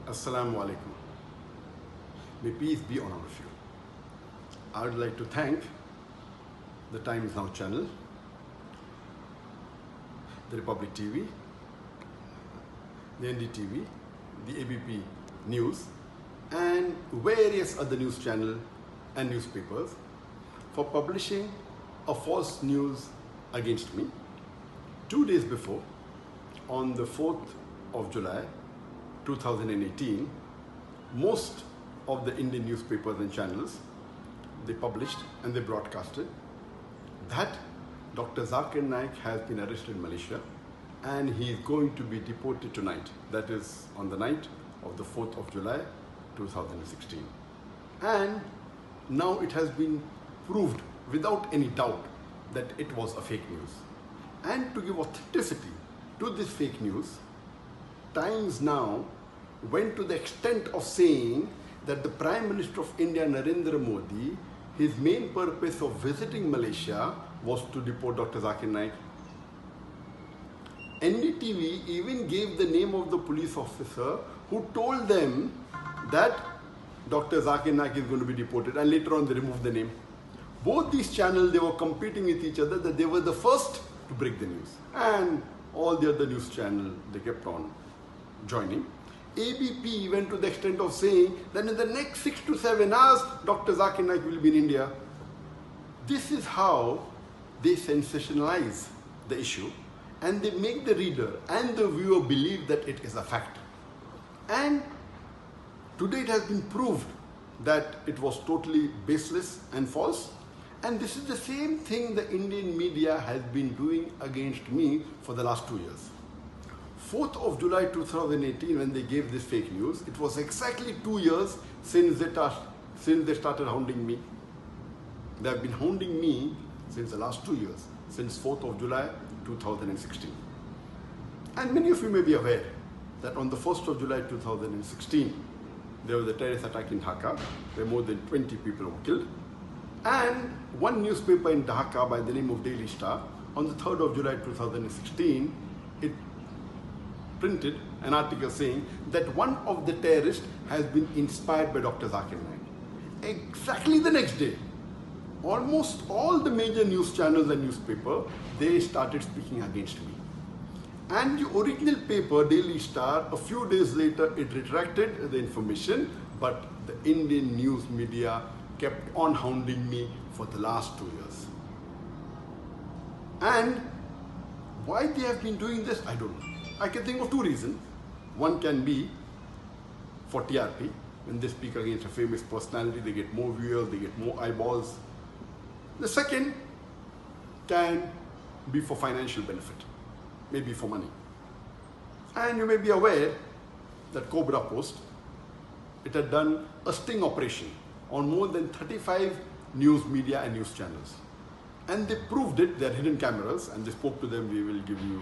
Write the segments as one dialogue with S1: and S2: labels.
S1: Assalamu alaikum. May peace be on all of you. I would like to thank the Times Now channel, the Republic TV, the NDTV, the ABP News, and various other news channels and newspapers for publishing a false news against me 2 days before, on the 4th of July 2018. Most of the Indian newspapers and channels, they published and they broadcasted that Dr. Zakir Naik has been arrested in Malaysia and he is going to be deported tonight. That is on the night of the 4th of July 2016. And now it has been proved without any doubt that it was a fake news. And to give authenticity to this fake news, Times Now went to the extent of saying that the Prime Minister of India, Narendra Modi, his main purpose of visiting Malaysia was to deport Dr. Zakir Naik. NDTV even gave the name of the police officer who told them that Dr. Zakir Naik is going to be deported, and later on they removed the name. Both these channels, they were competing with each other, that they were the first to break the news. And all the other news channels, they kept on joining. ABP went to the extent of saying that in the next 6 to 7 hours, Dr. Zakir Naik will be in India. This is how they sensationalize the issue and they make the reader and the viewer believe that it is a fact. And today it has been proved that it was totally baseless and false. And this is the same thing the Indian media has been doing against me for the last 2 years. 4th of July 2018, when they gave this fake news, it was exactly 2 years since they started hounding me. They have been hounding me since the last 2 years, since 4th of July 2016. And many of you may be aware that on the 1st of July 2016, there was a terrorist attack in Dhaka, where more than 20 people were killed. And one newspaper in Dhaka by the name of Daily Star, on the 3rd of July 2016, it printed an article saying that one of the terrorists has been inspired by Dr. Zakir Naik. Exactly the next day, almost all the major news channels and newspapers, they started speaking against me. And the original paper, Daily Star, a few days later, it retracted the information, but the Indian news media kept on hounding me for the last 2 years. And why they have been doing this, I don't know. I can think of 2 reasons. One can be for TRP. When they speak against a famous personality, they get more viewers, they get more eyeballs. The second can be for financial benefit, maybe for money. And you may be aware that Cobra Post, it had done a sting operation on more than 35 news media and news channels. And they proved it, they had hidden cameras, and they spoke to them, we will give you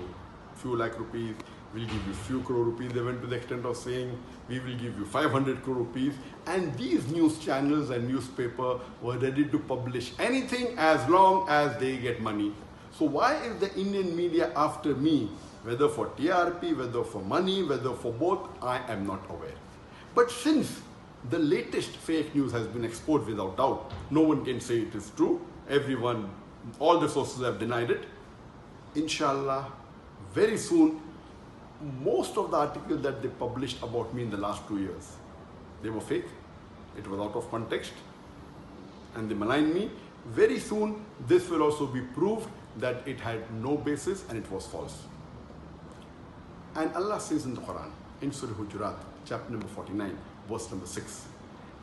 S1: few lakh rupees, we'll give you few crore rupees. They went to the extent of saying, we will give you 500 crore rupees. And these news channels and newspaper were ready to publish anything as long as they get money. So why is the Indian media after me, whether for TRP, whether for money, whether for both, I am not aware. But since the latest fake news has been exposed without doubt, no one can say it is true. Everyone, all the sources have denied it. Inshallah, very soon, most of the articles that they published about me in the last 2 years, they were fake, it was out of context, and they maligned me. Very soon, this will also be proved that it had no basis and it was false. And Allah says in the Quran, in Surah Hujurat, chapter number 49, verse number 6,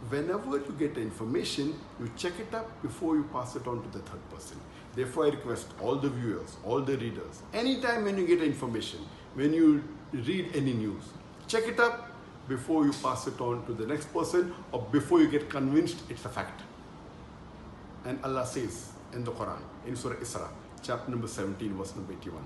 S1: whenever you get information, you check it up before you pass it on to the third person. Therefore, I request all the viewers, all the readers, anytime when you get information, when you read any news, check it up before you pass it on to the next person or before you get convinced it's a fact. And Allah says in the Quran, in Surah Isra, chapter number 17, verse number 81,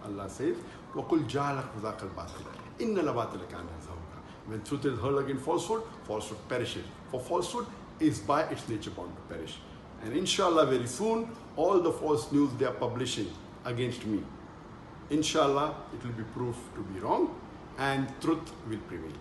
S1: Allah says, وَقُلْ جَعَلَكْ رُزَاقَ الْبَاطِلَ إِنَّ الْبَاطِلَ كَانَ زَهُوقًا. When truth is heard against falsehood, falsehood perishes. For falsehood is by its nature bound to perish. And inshallah, very soon, all the false news they are publishing against me, inshallah, it will be proved to be wrong and truth will prevail.